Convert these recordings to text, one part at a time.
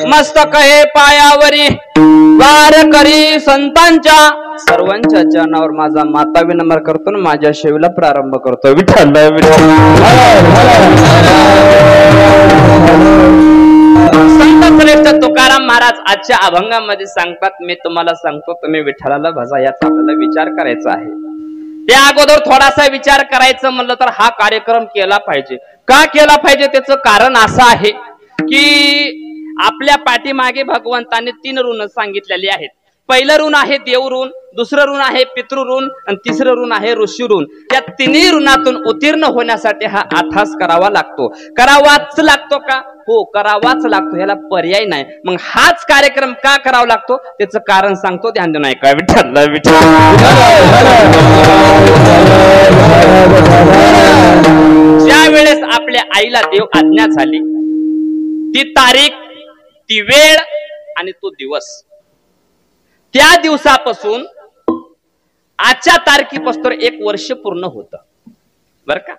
मस्तक हे पायावरी वार करी संतांच्या सर्वांच्या चरणावर माझा माता विनम्र करतो आणि माझ्या सेवेला प्रारंभ करतो. विठ्ठल संत श्रेष्ठ तुकाराम महाराज आजच्या अभंगामध्ये सांगतात, मी तुम्हाला सांगतो तुम्ही विठ्ठलाला भजा, याचा आपल्याला विचार करायचा आहे. त्या अगोदर थोडासा विचार करायचं म्हणलं तर हा कार्यक्रम केला पाहिजे. का केला पाहिजे त्याचं कारण असं आहे की आपल्या पाठीमागे भगवंताने 3 ऋण सांगितलेली आहेत. पहिलं ऋण आहे देव ऋण, दुसरं ऋण आहे पितृ ऋण आणि तिसरं ऋण आहे ऋषी ऋण. या 3 ऋणातून उत्तीर्ण होण्यासाठी हा अभ्यास करावा लागतो. करावाच लागतो का? हो, करावाच लागतो, ह्याला पर्याय नाही. मग हाच कार्यक्रम का करावा लागतो त्याचं कारण सांगतो, ध्यान देऊन ऐका. विठ्ठल ज्या वेळेस आपल्या आईला देव आज्ञा झाली, ती तारीख, ती वेळ आणि तो दिवस, त्या दिवसापासून आजच्या तारखेपासून 1 वर्ष पूर्ण होतं बर का.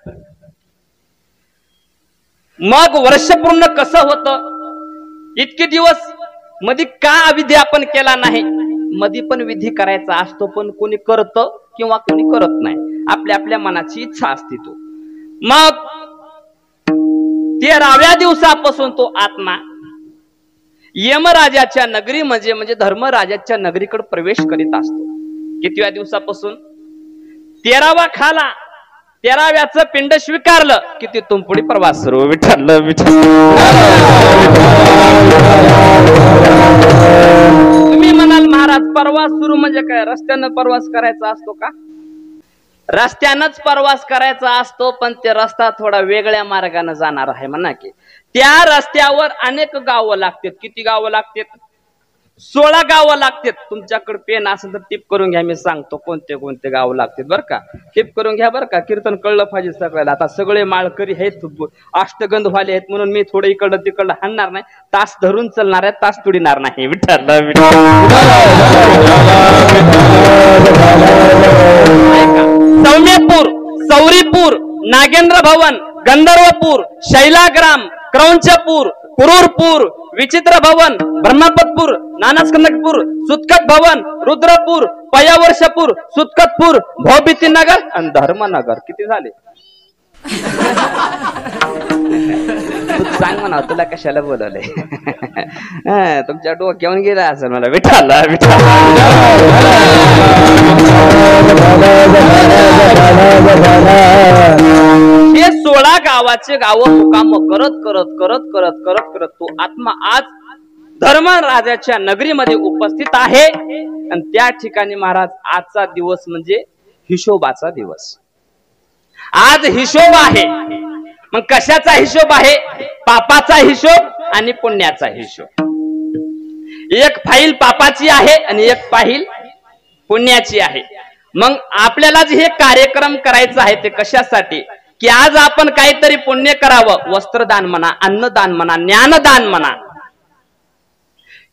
मग वर्ष पूर्ण कसं होतं? इतके दिवस मध्ये का विधी आपण केला नाही? मध्ये पण विधी करायचा असतो, पण कोणी करतं किंवा कोणी करत नाही, आपल्या आपल्या मनाची इच्छा असते. तो मग 13व्या दिवसापासून तो आत्मा यमराजाच्या नगरी म्हणजे धर्मराजाच्या नगरीकडे प्रवेश करीत असतो. कितव्या दिवसापासून? 13वा खाला, 13व्याचं पिंड स्वीकारलं की तिथून पुढे प्रवास सुरू. विठ्ठल तुम्ही म्हणाल महाराज प्रवास सुरू म्हणजे काय? रस्त्यानं प्रवास करायचा असतो का? रस्त्यानंच प्रवास करायचा असतो, पण ते रस्ता थोडा वेगळ्या मार्गाने जाणार आहे म्हणा की. त्या रस्त्यावर अनेक गावं लागतात. किती गावं लागतात? 16 गावं लागतात. तुमच्याकडे पेन असेल तर टिप करून घ्या, मी सांगतो कोणते कोणते गावं लागतात बरं का. टिप करून घ्या बरं का, कीर्तन कळलं पाहिजे सगळ्याला. आता सगळे माळकरी आहेत, अष्टगंधवाले आहेत, म्हणून मी थोडं इकडं तिकडं हाणणार नाही, तास धरून चालणार आहे, तास तुडीणार नाही. विठ्ठल सौम्यपूर, सौरीपूर, नागेंद्र भवन, गंधर्वपूर, शैलाग्राम, क्रौंचपूर, कुरूरपूर, विचित्र भवन, ब्रह्मपतपूर, नानास्कंदपूर, सुतकत भवन, रुद्रपूर, पयावर्षपूर, सुतकतपूर, भौबितीनगर आणि धर्मनगर. किती झाले? सांग म्हणा, तुला कशाला बोलवले? तुमच्या डोक्यावरून गेला असेल मला. विठ्ठल हे 16 गावाचे गाव काम करत करत करत करत करत करत तो आत्मा आज धर्मराजाच्या नगरीमध्ये उपस्थित आहे. आणि त्या ठिकाणी महाराज आजचा दिवस म्हणजे हिशोबाचा दिवस. आज हिशोब आहे. मग कशाचा हिशोब आहे? पापाचा हिशोब आणि पुण्याचा हिशोब. एक फाईल पापाची आहे आणि एक फाईल पुण्याची आहे. मग आपल्याला जे हे कार्यक्रम करायचं आहे ते कशासाठी? की आज आपण काहीतरी पुण्य करावं. वस्त्रदान म्हणा, अन्नदान म्हणा, ज्ञानदान म्हणा,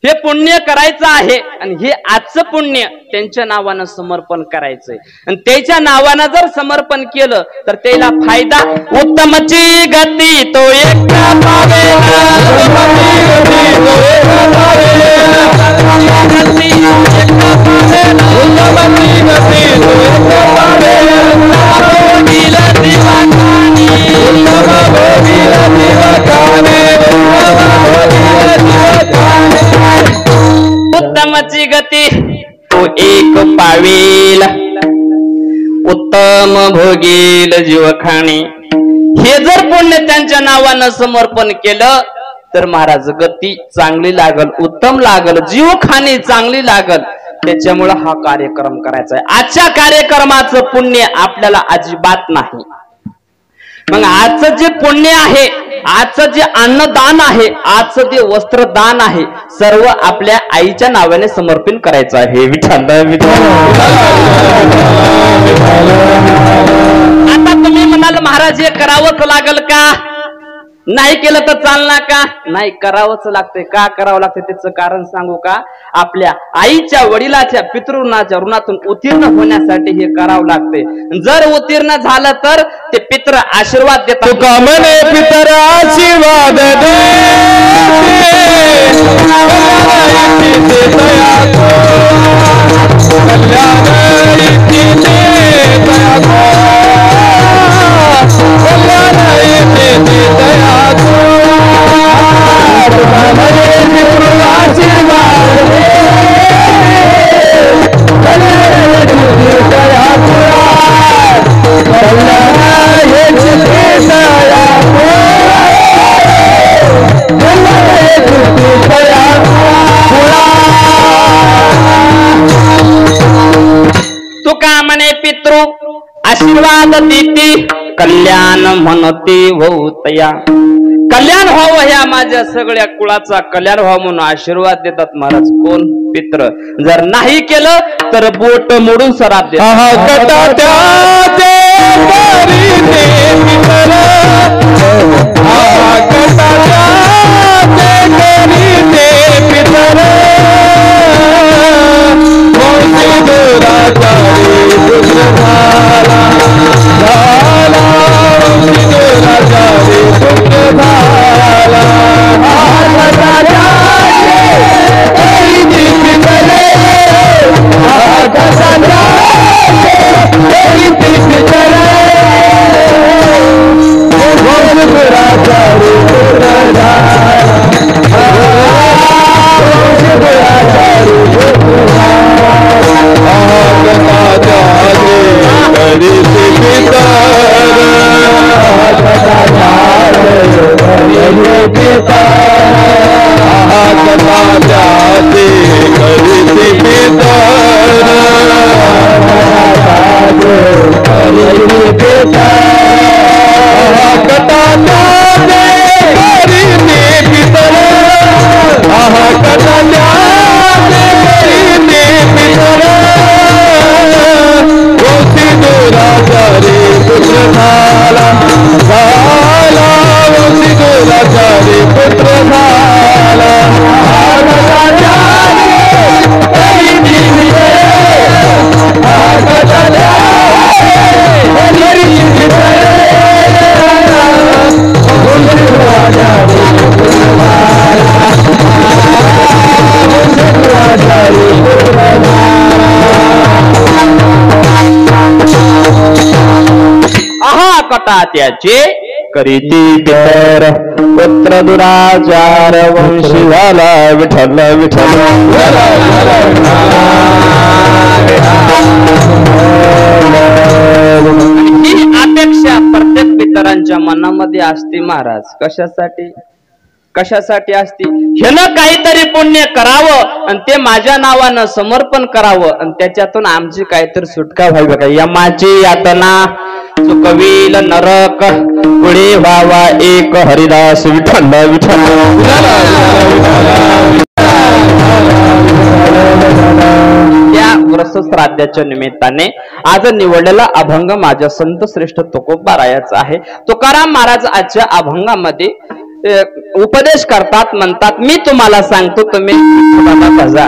हे पुण्य करायचं आहे. आणि हे आजचं पुण्य त्यांच्या नावानं समर्पण करायचंय. आणि त्याच्या नावानं जर समर्पण केलं तर त्याला फायदा. उत्तमची गती तो एकटा पावेला, उत्तमची गती तो एक पावेल, उत्तम भोगील जीवखाणी. हे जर पुण्य त्यांच्या नावानं समर्पण केलं तर महाराज गती चांगली लागल, उत्तम लागल, जीवखाणी चांगली लागल. त्याच्यामुळे हा कार्यक्रम करायचा आहे. आजच्या कार्यक्रमाचं पुण्य आपल्याला अजिबात नाही. मग आजचं जे पुण्य आहे, आजचं जे अन्नदान आहे, आजचं जे वस्त्रदान आहे, सर्व आपल्या आईच्या नावाने समर्पित करायचं आहे. विठ्ठल आता तुम्ही म्हणाल महाराज हे करावंच लागल का? नाही केलं तर चालणार का? नाही, करावंच लागतंय. का करावं लागतंय त्याचं कारण सांगू का? आपल्या आईच्या वडिलाच्या पितृणाच्या ऋणातून उत्तीर्ण होण्यासाठी हे करावं लागतंय. जर उत्तीर्ण झालं तर ते पित्र आशीर्वाद देतात. तुका म्हणे पितर आशीर्वाद दे तुका म्हणे पितृ आशीर्वाद देती कल्याण म्हणते होतया. कल्याण व्हावं ह्या माझ्या सगळ्या कुळाचा कल्याण व्हावं म्हणून आशीर्वाद देतात महाराज. कोण? पित्र. जर नाही केलं तर बोट मोडून सराप देतात. त्याचे करीती पितर पुत्र दुराचार वंशी झाला विठ्ठल विठ्ठल. ही अपेक्षा प्रत्येक पितरांच्या मनामध्ये असते महाराज. कशासाठी? कशासाठी असते? ह्यानं काहीतरी पुण्य करावं आणि ते माझ्या नावानं समर्पण करावं आणि त्याच्यातून आमची काहीतरी सुटका व्हावी. का यमाची यातना चुकवील नरक पुढे व्हावा एक हरिदास विठ्ठल विठ्ठल. त्या व्रतश्राद्धाच्या निमित्ताने आज निवडलेला अभंग माझ्या संत श्रेष्ठ तुकोबारायाचा आहे. तुकाराम महाराज आजच्या अभंगामध्ये उपदेश करतात. म्हणतात मी तुम्हाला सांगतो तुम्ही विठ्ठलाला भजा.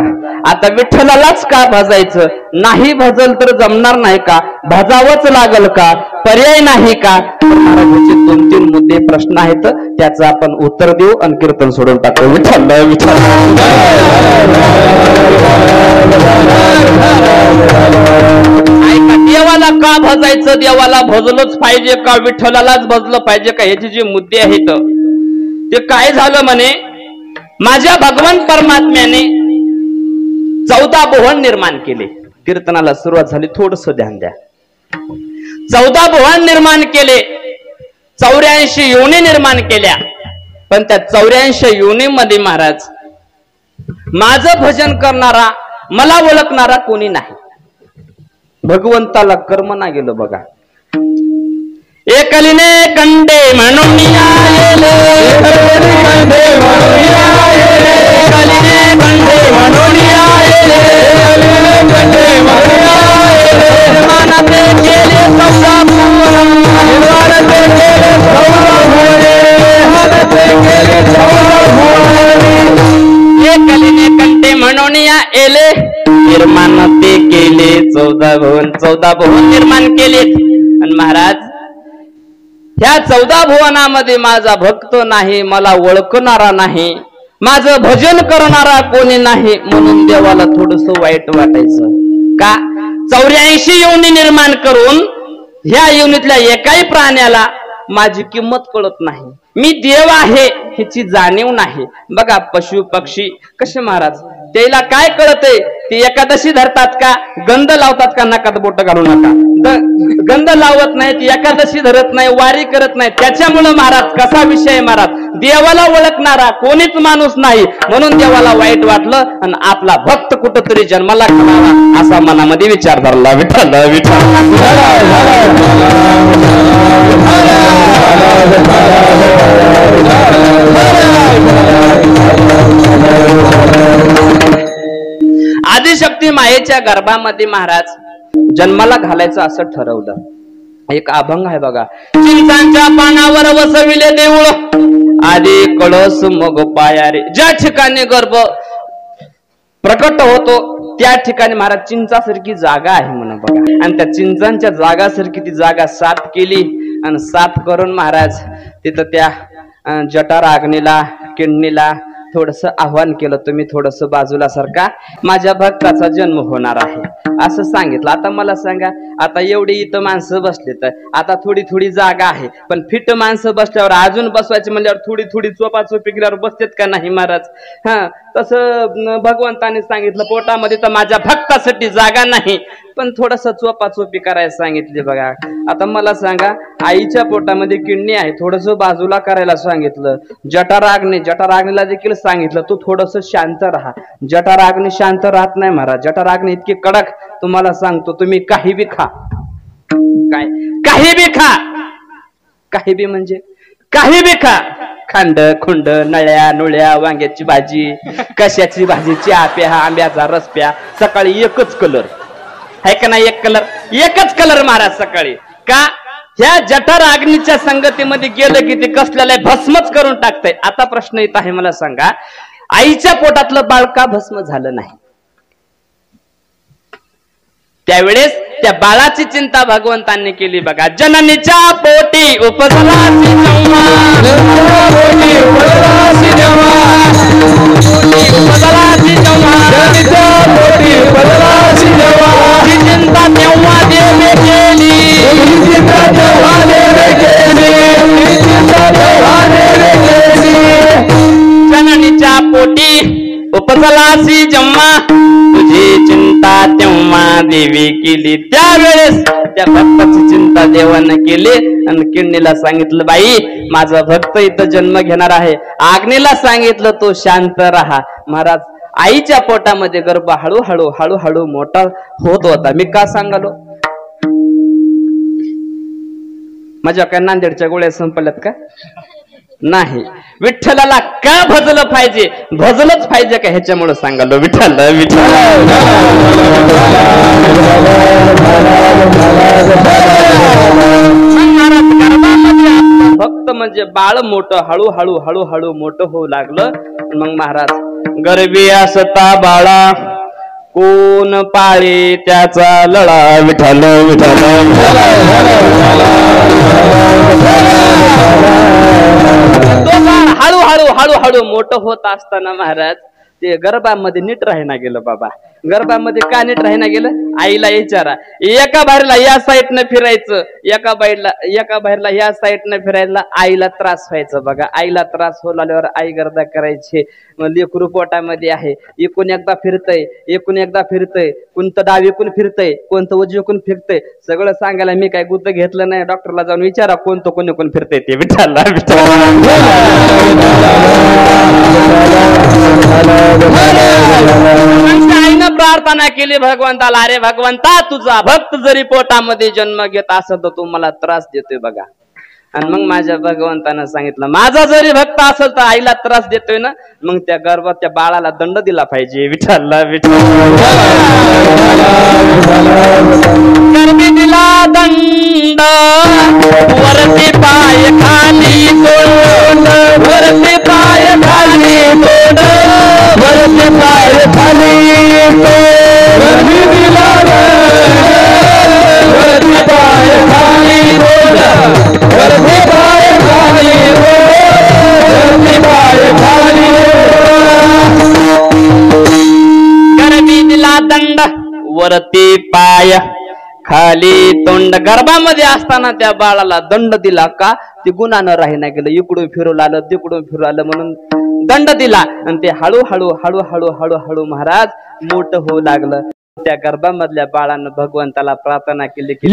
आता विठ्ठलालाच का भजायचं? नाही भजल तर जमणार नाही का? भजावंच लागल का? पर्याय नाही का? महाराजांचे 2-3 मुद्दे प्रश्न आहेत, त्याचं आपण उत्तर देऊ आणि कीर्तन सोडून टाकू. विठ्ठल विठ्ठल. ऐका, देवाला का भजायचं? देवाला भजलंच पाहिजे का? विठ्ठलालाच भजलं पाहिजे का? ह्याचे जे मुद्दे आहेत ते काय झालं म्हणे, माझ्या भगवान परमात्म्याने 14 भुवन निर्माण केले. कीर्तनाला सुरुवात झाली, थोडस ध्यान द्या. 14 भुवन निर्माण केले, 84 योनी निर्माण केल्या. पण त्या 84 योनीमध्ये महाराज माझं भजन करणारा, मला ओळखणारा कोणी नाही. भगवंताला कर्म ना गेलं बघा. एकलीने कंडे म्हणून आले, कंडे म्हणून आले, एकलीने कंडे म्हणून आले, कंडे म्हणून आले. मानाते केले 14 भुवन, मानाते केले 14 भुवन. मानवनिया एले निर्माण ते केले 14 भुवन निर्माण केलेत. आणि महाराज ह्या 14 भुवनामध्ये माझा भक्त नाही, मला ओळखणारा नाही, माझं भजन करणारा कोणी नाही, म्हणून देवाला थोडस वाईट वाटायचं. का 84 योनी निर्माण करून ह्या योनीतल्या एकाही प्राण्याला माझी किंमत कळत नाही, मी देव आहे ह्याची जाणीव नाही. बघा पशु पक्षी कसे महाराज, त्याला काय कळतंय, ते एकादशी धरतात का, गंध लावतात का, नकात बोट घालू नका, गंध लावत नाही, ती एकादशी धरत नाही, वारी करत नाही. त्याच्यामुळे महाराज कसा विषय महाराज, देवाला ओळखणारा कोणीच माणूस नाही, म्हणून देवाला वाईट वाटलं आणि आपला भक्त कुठंतरी जन्माला घालावा असा मनामध्ये विचार धरला. विठ्ठल विठ्ठल. आदिशक्ती मायेच्या गर्भामध्ये महाराज जन्माला घालायचं असं ठरवलं. एक अभंग आहे बघा, चिंचांच्या पानावर वसविले देऊळ, आधी कळस मग पायारे. ज्या ठिकाणी गर्भ प्रकट होतो त्या ठिकाणी महाराज चिंचासारखी जागा आहे म्हणून बघा, आणि त्या चिंचांच्या जागासारखी ती जागा साफ केली आणि साफ करून महाराज तिथं त्या जठार अग्नीला किडनीला थोडस आव्हान केलं, तुम्ही थोडस बाजूला सरका, माझ्या भक्ताचा जन्म होणार आहे असं सांगितलं. आता मला सांगा, आता एवढी इथं माणसं बसले तर आता थोडी थोडी जागा आहे, पण फिट माणसं बसल्यावर अजून बसवायची म्हणल्यावर थोडी थोडी चोपाचोपी केल्यावर बसतेत का नाही महाराज. हा तसं भगवंताने सांगितलं, पोटामध्ये तर माझ्या भक्तासाठी जागा नाही, पण थोडस चोपाचोपी करायला सांगितली. बघा आता मला सांगा, आईच्या पोटामध्ये किडनी आहे, थोडस बाजूला करायला सांगितलं. जठाराग्नीला देखील सांगितलं, तू थोडस शांत राहा. जठाराग्नी शांत राहत नाही महाराज, जठाराग्नी इतकी कडक, तुम्हाला सांगतो तुम्ही काही बी खा, काय काही बी खा, काही बी म्हणजे काही बी खा, खांड खुंड नळ्या नुळ्या वांग्याची भाजी, कशाची भाजी, चहा प्या, आंब्याचा रस प्या, सकाळी एकच कलर आहे का नाही, एकच कलर महाराज सकाळी. का ह्या जठर अग्नीच्या संगतीमध्ये गेलं की ते कसल्याला भस्मच करून टाकतंय. आता प्रश्न येत आहे, मला सांगा, आईच्या पोटातलं बाळ का भस्म झालं नाही? त्यावेळेस त्या बाळाची चिंता भगवंतांनी केली. बघा, जननीच्या पोटी उपजलासी जेव्हा, चिंता तेव्हा देवे केली, जननीच्या पोटी उपजलासी जेव्हा, तुझी चिंता तेव्हा देवी केली. त्यावेळेस त्या भक्ताची चिंता देवानं केली आणि किडनीला सांगितलं, बाई माझा भक्त इथं जन्म घेणार आहे. अग्नीला सांगितलं, तो शांत राहा. महाराज आईच्या पोटामध्ये गर्भ हळूहळू हळूहळू मोठा होत होता. मी का सांगालो, माझ्या काय नांदेडच्या गोळ्या संपल्यात का नाही? विठ्ठलाला का भजलं पाहिजे, भजलंच पाहिजे का ह्याच्यामुळे सांगालो. विठ्ठल विठ्ठल. भक्त म्हणजे बाळ मोठं हळूहळू हळूहळू मोठं होऊ लागलं. मग महाराज गर्भी असता बाळा कोण पाळे त्याचा लळा. विठ्ठल विठ्ठल. हळूहळू हळूहळू मोठं होत असताना महाराज ते गर्भामध्ये नीट राहिना गेलं. बाबा गर्भामध्ये का नीट राहिना गेलं, आईला विचारा. एका बाहेरला या साईडनं फिरायचं, एका बाहेरला या साईडनं फिरायला, आईला त्रास व्हायचा. बघा आईला त्रास होऊ लागल्यावर आई गर्दा करायची. लेकरू पोटामध्ये आहे, एकूण एकदा फिरतय, एकूण एकदा फिरतय, कोणतं डाव एकूण फिरतय, कोणतं उजवीकून फिरतय, सगळं सांगायला मी काय गुत्त घेतलं नाही. डॉक्टरला जाऊन विचारा कोणतं कोण कोण फिरतय ते. विठ्ठल आईनं प्रार्थना केली भगवंताला, अरे भगवंता तुझा भक्त जरी पोटामध्ये जन्म घेत असेल तर तू मला त्रास देतोय. बघा आणि मग माझ्या भगवंतानं सांगितलं, माझा जरी भक्त असेल तर आईला त्रास देतोय ना, मग त्या गर्भात त्या बाळाला दंड दिला पाहिजे. विठ्ठल विठ्ठल. गर्भी दिला दंड, वरती पाय खाली तोंड, वरती पाय खाली तोंड, वरती पाय खाली वरती पाय खाली तोंड. गर्भामध्ये असताना त्या बाळाला दंड दिला का? ते गुणानं राहीना गेलं, इकडून फिरून आलं तिकडून फिरून आलं म्हणून दंड दिला. आणि ते हळूहळू हळूहळू हळूहळू महाराज मोठं होऊ लागलं. त्या गर्भामधल्या बाळानं भगवंताला प्रार्थना केली की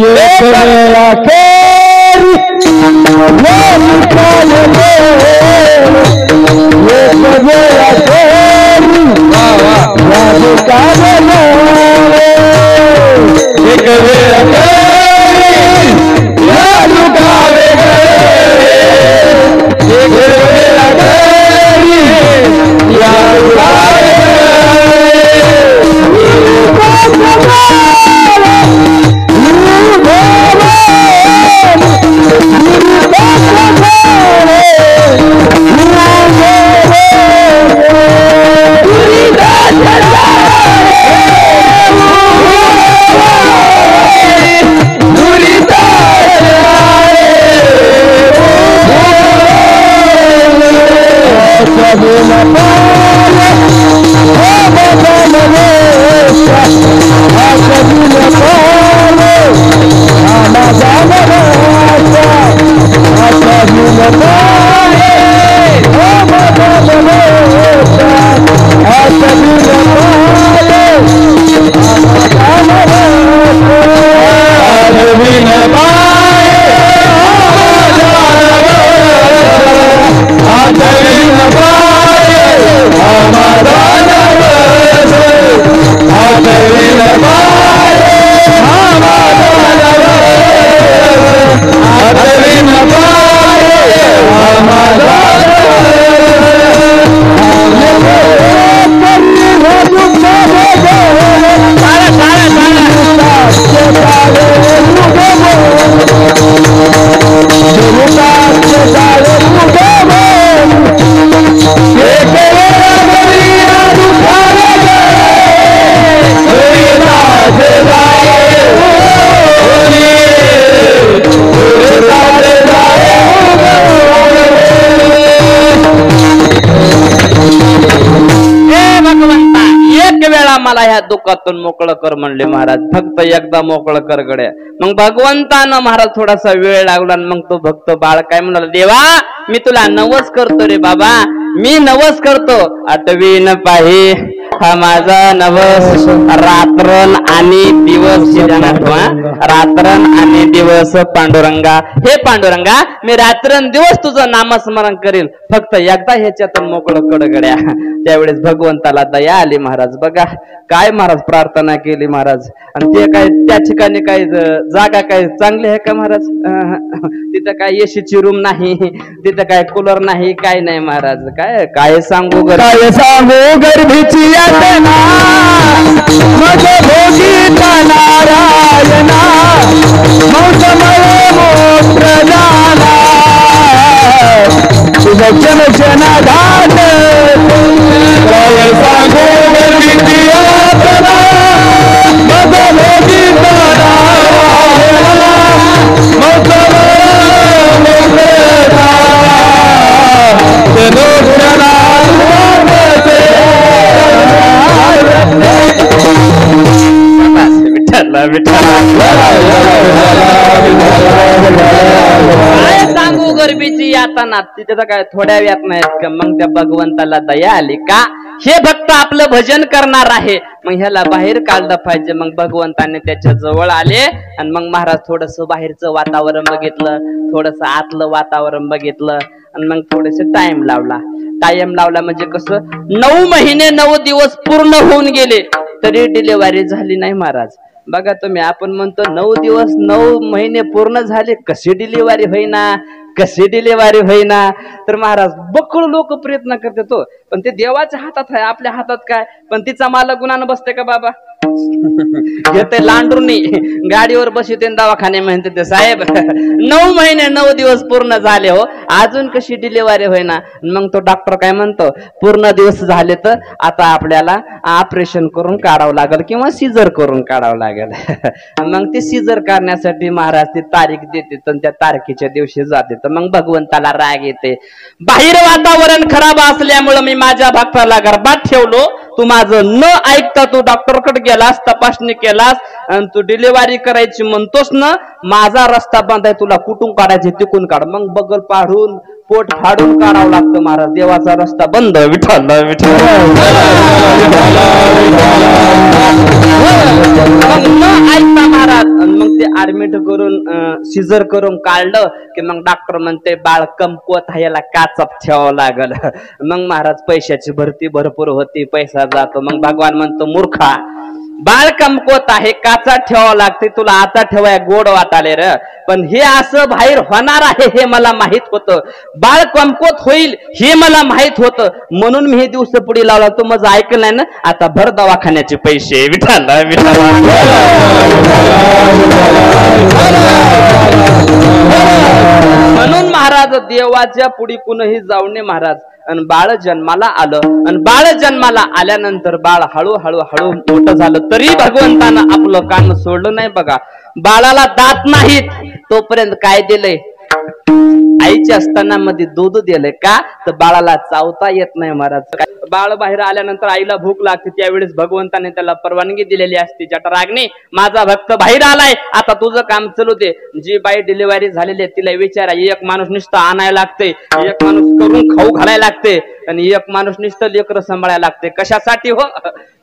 मला ह्या दुःखातून मोकळं कर म्हणले महाराज. फक्त एकदा मोकळं कर गड्या. मग भगवंतानं महाराज थोडासा वेळ लागला. मग तो भक्त बाळ काय म्हणाला, देवा मी तुला नवस करतो रे बाबा, मी नवस करतो. आठवीन पाही हा माझा नवस, रात्रन आणि दिवस रात्रन आणि दिवस पांडुरंगा. हे पांडुरंगा मी रात्रन दिवस तुझं नामस्मरण करील, फक्त एकदा ह्याच्यातून मोकळं कड गड्या. त्यावेळेस भगवंताला दया आली महाराज. बघा काय महाराज प्रार्थना केली महाराज. आणि ते काय त्या ठिकाणी काय जागा काय चांगली आहे का महाराज? तिथं काय एसीची रूम नाही, तिथं काय कूलर नाही, काय नाही महाराज. काय काय सांगू काय सांगू गर्भीची यातना मग भोगीता नारायणा मौसमळे मोत्र झाला सुदक्षण जनाधान. काय सांगू गर्भीची यातना मग भोगीता नारायणा मौसमळे मोत्र झाला काय सांगू गर्भीची यातना. तिथे तर काय थोड्या यातना आहेत का? मग त्या भगवंताला दया आली का? हे भक्त आपलं भजन करणार आहे, मग ह्याला बाहेर काढलं पाहिजे. मग भगवंताने त्याच्या जवळ आले आणि मग महाराज थोडस बाहेरचं वातावरण बघितलं, थोडस आतलं वातावरण बघितलं आणि मग थोडस टाइम लावला. टाइम लावला म्हणजे कसं, 9 महिने 9 दिवस पूर्ण होऊन गेले तरी डिलिव्हरी झाली नाही महाराज. बघा तुम्ही, आपण म्हणतो 9 दिवस 9 महिने पूर्ण झाले, कशी डिलिव्हरी होईना, कशी डिलिव्हरी होईना. तर महाराज बक्कळ लोक प्रयत्न करते तो, पण ते देवाच्या हातात आहे, आपल्या हातात काय. पण तिचा मालक गुणानं बसते का बाबा? घेते लांडूनी गाडीवर बसते दवाखाने म्हणते ते साहेब 9 महिने 9 दिवस पूर्ण झाले हो, अजून कशी डिलिव्हरी होईना. मग तो डॉक्टर काय म्हणतो, पूर्ण दिवस झाले तर आता आपल्याला ऑपरेशन करून काढावं लागेल किंवा सीझर करून काढावं लागेल. मग ते सीझर करण्यासाठी महाराज ती तारीख देते, तर त्या तारखेच्या दिवशी जाते. तर मग भगवंताला राग येते. बाहेर वातावरण खराब असल्यामुळे मी माझ्या भक्ताला गर्भात ठेवलो, तू माझं न ऐकता तू डॉक्टरकडे गेलास, तपासणी केलास आणि तू डिलिव्हरी करायची म्हणतोस ना, माझा रस्ता बंद आहे, तुला कुठून काढायचे तिकून काढ. मग बगल पाडून पोट फाडून काढावं लागतं महाराज. देवाचा रस्ता बंद. विठ्ठल विठ्ठल. मग न ऐकता महाराज मग ते ऍडमिट करून सिजर करून काढलं की मग डॉक्टर म्हणते बाळ कमकुवत आहे, याला काचात ठेवावं लागल. मग महाराज पैशाची भरती भरपूर होती, पैसा जातो. मग भगवान म्हणतो मूर्खा, बाळ कमकुवत आहे, काचात ठेवावं लागते, तुला आता ठेवाय गोड वाटाले र. पण हे असं बाहेर होणार आहे हे मला माहित होतं. बाळ कमकुवत होईल हे मला माहित होतं, म्हणून मी हे दिवस पुढे लावला. तू माझं ऐकलं नाही ना, आता भर दवाखान्याचे पैसे. विठ्ठल विठ्ठल. म्हणून महाराज देवाच्या पुढे कुणीही जाऊ नये महाराज. आणि बाळ जन्माला आलं आणि बाळ जन्माला आल्यानंतर बाळ हळूहळू मोठं झालं, तरी भगवंतानं आपलं काम सोडलं नाही. बघा, बाळाला दात नाहीत तोपर्यंत काय दिलंय, आईच्या स्तनामध्ये दूध दिलंय. का तर बाळाला चावता येत नाही महाराज. बाळ बाहेर आल्यानंतर आईला भूक लागते, त्यावेळेस भगवंताने त्याला परवानगी दिलेली असते. जठराग्नी, माझा भक्त बाहेर आलाय, आता तुझं काम चालू दे. जी बाई डिलिव्हरी झालेली आहे तिला विचारा, एक माणूस नुसतं आणायला लागते, एक माणूस करून खाऊ घालायला लागते आणि एक माणूस नुसतं लेकरं सांभाळायला लागते. कशासाठी हो,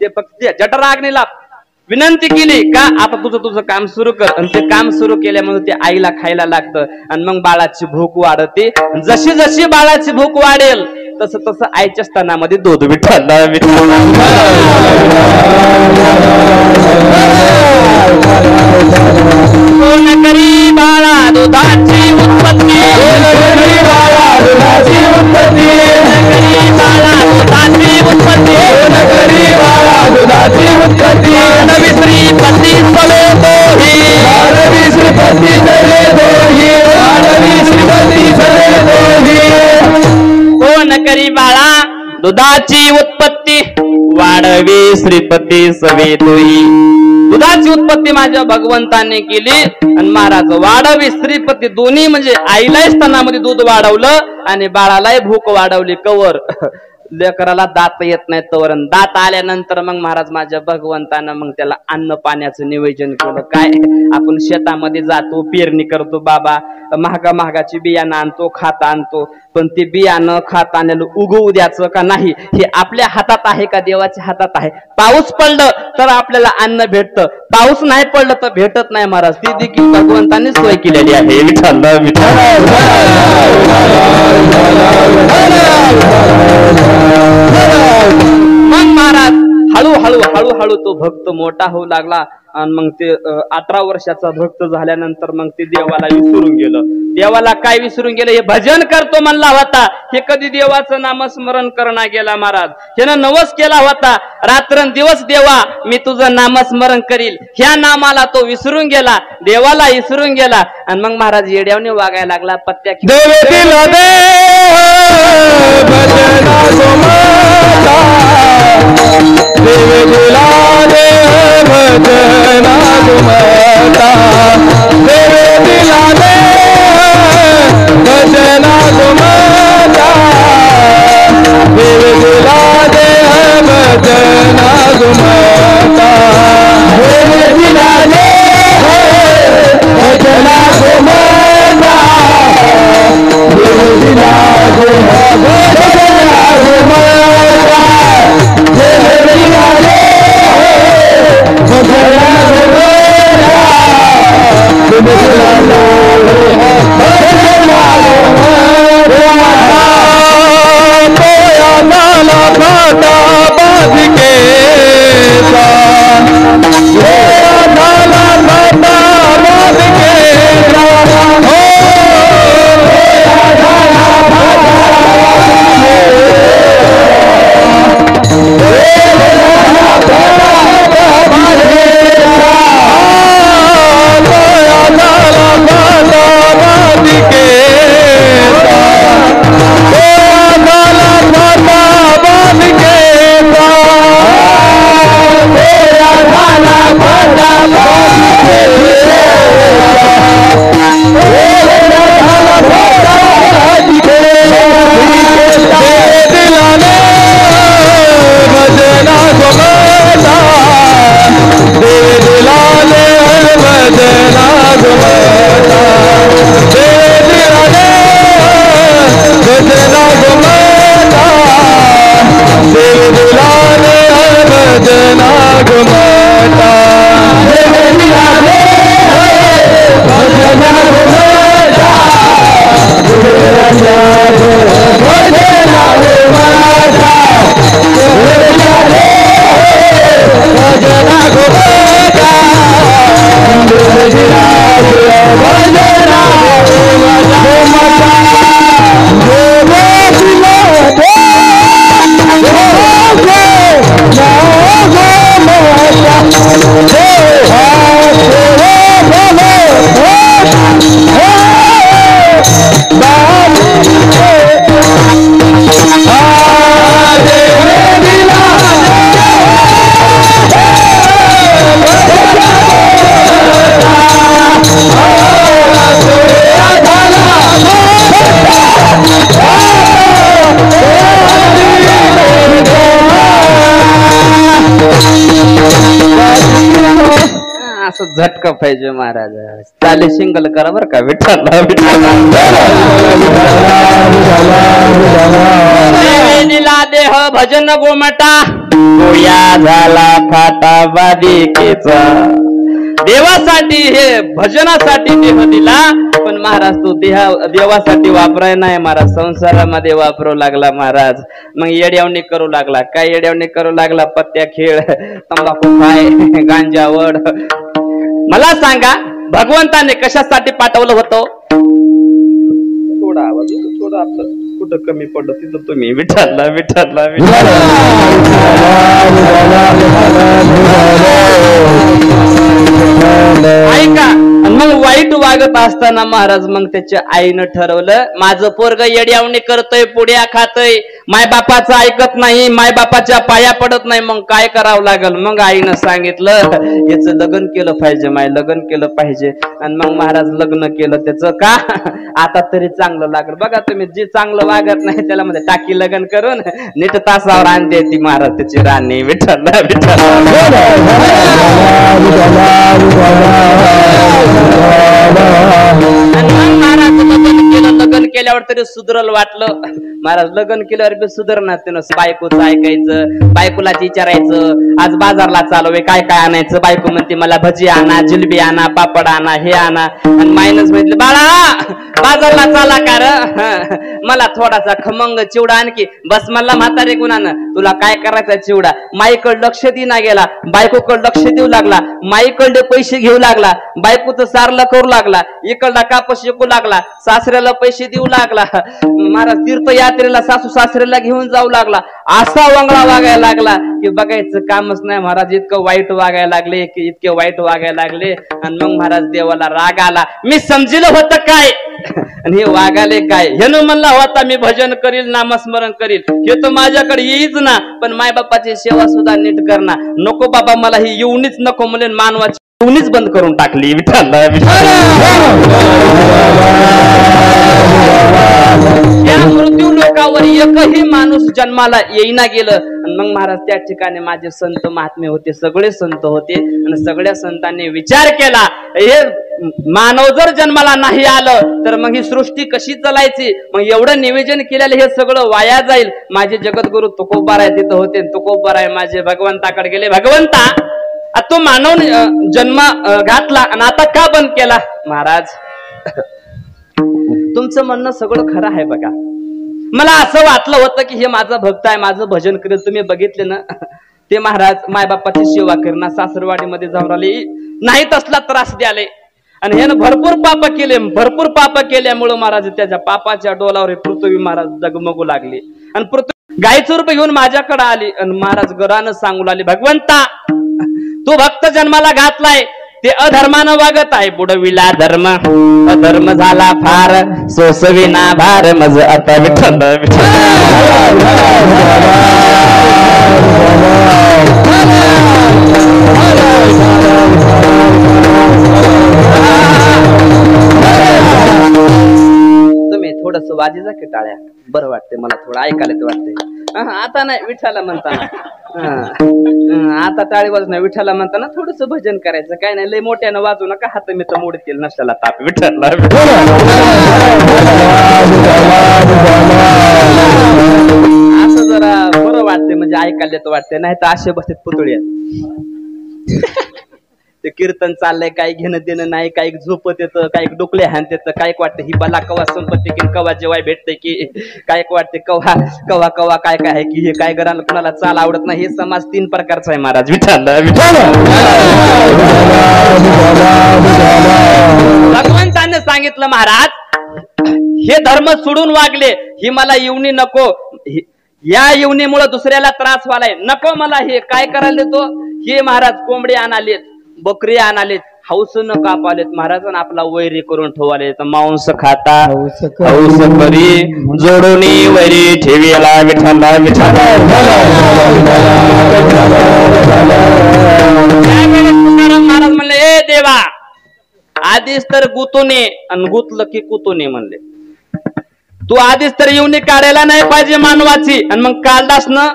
ते फक्त जठराग्नीला विनंती केली का आता तुझं काम सुरू कर. आणि ते काम सुरू केल्यामुळे ते आईला खायला लागतं आणि मग बाळाची भूक वाढते. जशी जशी बाळाची भूक वाढेल तसं तसं आईच्या स्तनामध्ये दूध. विठ्ठल कोण करी बाळा दुधाची उत्पत्ती, बाळा दुधाची उत्पत्ती, बाळा दुधाची उत्पत्ती, बाळा दुधाची उत्पत्ती. मानवी श्रीपती सवे तोही, मानवी श्रीपती सवे तोही, मानवी श्रीपती सवे तोही. कोण करी बाळा दुधाची उत्पत्ती, वाढवी श्रीपती सवे तोही. दुधाची उत्पत्ती माझ्या भगवंताने केली आणि महाराज वाढवी श्रीपती दोन्ही, म्हणजे आईलाही स्तनामध्ये दूध वाढवलं आणि बाळालाही भूक वाढवली. कवर लेकराला दात येत नाही तवर, दात आल्यानंतर मग महाराज माझ्या भगवंतानं मग त्याला अन्न पाण्याचं नियोजन केलं. काय, आपण शेतामध्ये जातो, पेरणी करतो बाबा, महागाची बियाणं आणतो, खात आणतो, पण ते बियाणं खात आणलेलं उगवू द्यायचं का नाही हे आपल्या हातात आहे का देवाच्या हातात आहे. पाऊस पडलं तर आपल्याला अन्न भेटतं, पाऊस नाही पडलं तर भेटत नाही महाराज. ती देखील भगवंताने सोय केलेली आहे. विठ्ठल विठ्ठल. मग महाराज हळूहळू तो भक्त मोठा होऊ लागला आणि मग ते 18 वर्षाचा भक्त झाल्यानंतर मग ते देवाला विसरून गेलं. देवाला काय विसरून गेलं, हे भजन करतो म्हणला होता, हे कधी देवाचं नामस्मरण करणा गेला महाराज. ह्यानं नवस केला होता, रात्रंदिवस देवा मी तुझं नामस्मरण करील, ह्या नामाला तो विसरून गेला, देवाला विसरून गेला आणि मग महाराज येड्यावने वागायला लागला. पत्त्या असं झटका पाहिजे महाराज. चाले सिंगल करा बर का. विठ्ठल दिला देह भजन गोमटा गोया झाला फाटा बादिकेचा. देवासाठी हे भजनासाठी देह दिला पण महाराज तो देवासाठी वापराय नाही महाराज. संसारामध्ये वापरू लागला महाराज. मग येड्यावणी करू लागला. काय येड्यावणी करू लागला? पत्त्या खेळ, तंबाखू खाय, गांजावड. मला सांगा भगवंताने कशासाठी पाठवलं होतं? थोडा आवाज थोडं आपलं कुठं कमी पडलं तिथं तुम्ही विठ्ठलला विठ्ठलला ऐका. मग वाईट वागत असताना महाराज मग त्याच्या आईनं ठरवलं माझं पोरग येड्यावणी करतय, पुड्या खातय, मायबापाचं ऐकत नाही, मायबापाच्या पाया पडत नाही. मग काय करावं लागल? मग आईनं सांगितलं याचं लग्न केलं पाहिजे, लग्न केलं पाहिजे. आणि मग महाराज लग्न केलं त्याचं. का? आता तरी चांगलं लागलं. बघा तुम्ही, जे चांगलं वागत नाही त्याला मध्ये टाकी लग्न करून नीट तासावर आणते ती महाराज त्याची राणी. विठ्ठल महाराज लग्न केल्यावर तरी सुधरल वाटलं. महाराज लग्न केल्यावर बी सुधारणार त्यानं. बायकोचं ऐकायचं, बायकोला विचारायचं आज बाजारला चालू आहे काय काय आणायचं. बायको म्हणते मला भजी आणा, जिलबी आणा, पापड आणा, हे आणा. आणि मायनस म्हटलं बाळा बाजारला चाला का र, मला थोडासा खमंग चिवडा आणखी. बस मला म्हातारे गुणानं तुला काय करायचा चिवडा. माईकडे लक्ष देना गेला, बायकोकडे लक्ष देऊ लागला, माईकडे पैसे घेऊ लागला, बायकोचं सारलं करू लागला, इकडला कापस शिकू लागला, सासऱ्याला पैसे देऊ लागला. महाराज तीर्थयात्रेला सासू सासऱ्याला घेऊन जाऊ लागला. असा वंगळा वागायला लागला की बघायचं कामच नाही महाराज. इतकं वाईट वागायला लागले की इतके वाईट वागायला लागले. आणि मग महाराज देवाला राग आला. मी समजिलं होतं काय आणि हे वागाले काय. ह्यानं म्हणला होता मी भजन करील, नामस्मरण करील, हे तर माझ्याकडे येईच ना. पण मायबापाची सेवा सुद्धा नीट करणार नको बाबा. मला ही येऊनच नको म्हणले. मानवाची येऊनच बंद करून टाकली. विठ्ठल या मृत्यू लोकावर एकही माणूस जन्माला येईना गेलं. आणि मग महाराज त्या ठिकाणी माझे संत महात्मे होते, सगळे संत होते. आणि सगळ्या संतांनी विचार केला हे मानव जर जन्माला नाही आलं तर मग ही सृष्टी कशी चालायची. मग एवढं निवेदन केलेलं हे सगळं वाया जाईल. माझे जगद्गुरु तुकोबाराय तिथं होते. तुकोबाराय माझे भगवंताकडे गेले. भगवंता तो मानव जन्म घातला आणि आता का बंद केला? महाराज तुमचं म्हणणं सगळं खरं आहे बघा. मला असं वाटलं होतं की हे माझा भक्त आहे, माझं भजन करेल. तुम्ही बघितले ना ते महाराज मायबापाची सेवा करणार, सासरवाडीमध्ये जाऊन आले, नाही तसला त्रास द्याले. आणि ह्यानं भरपूर पाप केले. भरपूर पाप केल्यामुळे महाराज त्याच्या पापाच्या डोलावर पृथ्वी महाराज डगमगू लागली. आणि पृथ्वी गायचं रूप घेऊन माझ्याकडे आली. आणि महाराज गरानं सांगू लागले भगवंता तू भक्त जन्माला घातलाय ते अधर्मानं वागत आहे. बुडविला धर्म, अधर्म झाला फार, सोसविना भार मज आता विठ्ठल तुम्ही थोडस वाजीचा की टाळ्या बरं वाटते. मला थोडं ऐकायला वाटते. आता नाही विठ्ठला म्हणताना, आता टाळी वाजू नाही विठ्ठला म्हणताना थोडस भजन करायचं. काय नाही लय मोठ्यानं वाजू नका, हात मी तर मोडतील नसल्याला ताप. विठ्ठला असं जरा बरं वाटते, म्हणजे ऐकायला येत वाटते. नाही तर असे बसतात पुतळ्यात. ते कीर्तन चाललंय, काही घेणं देणं नाही, काही झोपत येतं, काही डोकले हाणत येतं, काय वाटतं ही बला कवा संपत्ती की कवा जेवाय भेटते की काय वाटते कवा कवा कवा काय काय आहे की हे काय घराला कुणाला चाल आवडत नाही. हे समाज 3 प्रकारचा आहे महाराज. भगवंताने सांगितलं महाराज हे धर्म सोडून वागले, ही मला येऊनी नको. या येऊनीमुळे दुसऱ्याला त्रास व्हालाय नको मला. हे काय करायला तो हे महाराज कोंबडे आणालेत, बकरी आणालेत, हौस न कापालेत महाराजांना आपला वैरी करून ठेवाले. मांस खाता हौस करी जोडोनी वैरी ठेवीला विठ्ठला विठ्ठला. महाराज म्हणले ए देवा आधीच तर गुतूने आणि गुतलं की कुतूने म्हणले. तू आधीच तर येऊन काढायला नाही पाहिजे मानवाची. आणि मग काढलास ना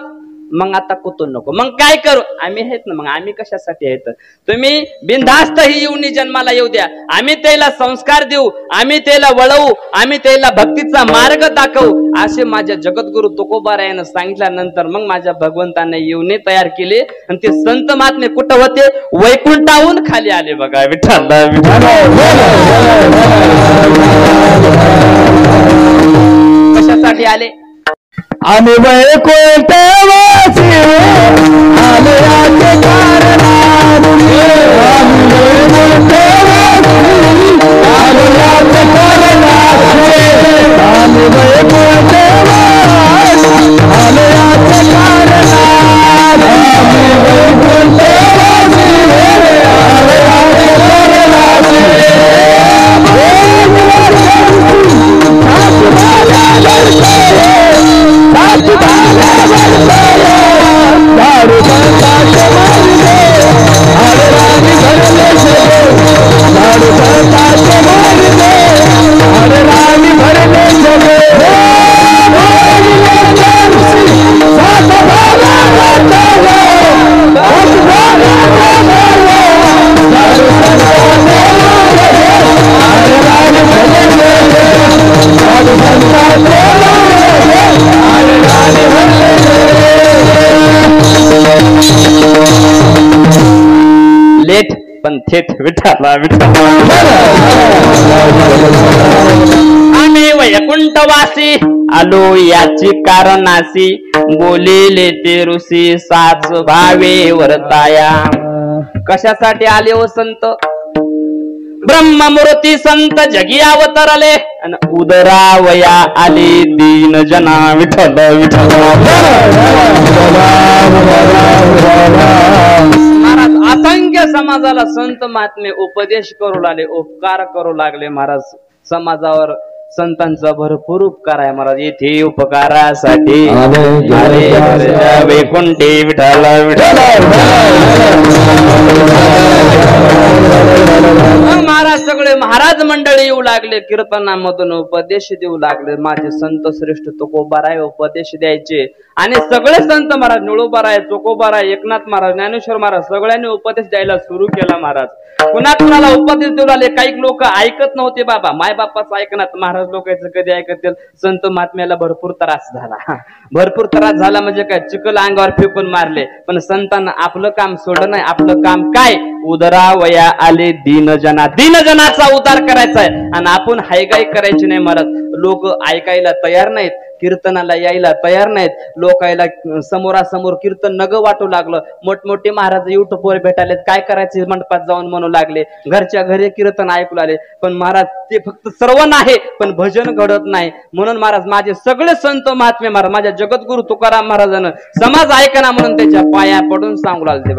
मग आता कुतून नको, मग काय करू, आम्ही आहेत ना, मग आम्ही कशासाठी आहेत, तुम्ही बिनधास्त ही येऊन जन्माला येऊ द्या, आम्ही त्याला संस्कार देऊ, आम्ही त्याला वळवू, आम्ही त्याला भक्तीचा मार्ग दाखवू, असे माझ्या जगद्गुरु तुकोबारायानं सांगितल्यानंतर मग माझ्या भगवंताने येऊन तयार केले. आणि ते संत महात्मे कुठं होते, वैकुंठाहून खाली आले बघा. विठ्ठल कशासाठी आले, आम्ही वैकुंठवासी आलयाचे कारणाने, आम्ही वैकुंठवासी आलयाचे कारणाने, आम्ही वैकुंठवासी आलयाचे कारणाने, आम्ही वैकुंठवासी आलयाचे कारणाने. लेट पण थेट. विठ्ठला आम्ही वैकुंठवासी आलो याची कारणासी, बोलिले ते ऋषी साच भावे वर्ताया. कशासाठी आले हो संत, ब्रह्ममूर्ती संत जगी अवतरले आणि उदरावया आले दीन जना. विठ्ठल महाराज असंख्य समाजाला संत महात्मे उपदेश करू लागले, उपकार करू लागले. महाराज समाजावर संतांचा भरपूर उपकार आहे महाराज. येथे उपकारासाठी वैकुंठे विठ्ठल महाराज सगळे महाराज मंडळी येऊ लागले, कीर्तनामधून उपदेश देऊ लागले. माझे संत श्रेष्ठ तुकोबाराय उपदेश द्यायचे आणि सगळे संत महाराज निळोबाराय, चोकोबाराय, एकनाथ महाराज, ज्ञानेश्वर महाराज सगळ्यांनी उपदेश द्यायला सुरू केला. महाराज कुणाला उपदेश देऊ लागले. काही लोक ऐकत नव्हते, बाबा माय बापाच ऐकनात, महाराज लोकांचं कधी ऐकतील. संत महात्म्याला भरपूर त्रास झाला, भरपूर त्रास झाला म्हणजे काय, चिखल अंगावर फेकून मारले. पण संतांना आपलं काम सोडलं नाही. आपलं काम काय, उदरावया आले दीन जना, दीन जनाचा उद्धार करायचा आहे. आणि आपण हायगाई करायची नाही महाराज. लोक ऐकायला तयार नाहीत, कीर्तनाला यायला तयार नाहीत, लोकायला समोरासमोर कीर्तन नग वाटू लागलं. मोठमोठे महाराज युट्यूबवर भेटायले, काय करायचे मंडपात जाऊन म्हणू लागले, घरच्या घरी कीर्तन ऐकू लागले. पण महाराज ते फक्त श्रवण आहे पण भजन घडत नाही. म्हणून महाराज माझे सगळे संत महात्मे महाराज, माझ्या जगद्गुरु तुकाराम महाराजांना समाज ऐकना म्हणून त्याच्या पाया पडून सांगू लागले.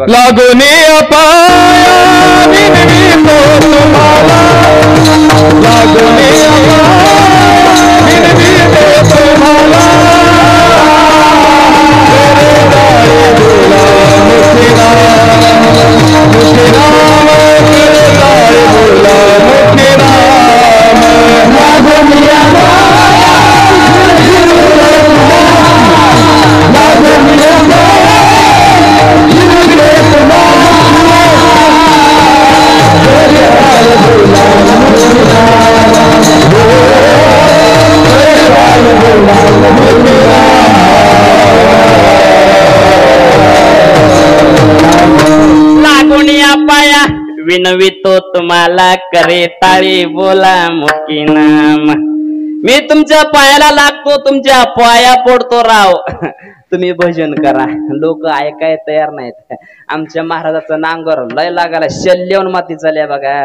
विनवितो तुम्हाला करे ताळी बोला मुकी नाम. मी तुमच्या पायाला लागतो, तुमच्या पाया पडतो राव. तुम्ही भजन करा. लोक ऐकाय तयार नाहीत. आमच्या महाराजाचं नांगर लय लागायला, शल्यवून माती चालल्या बघा.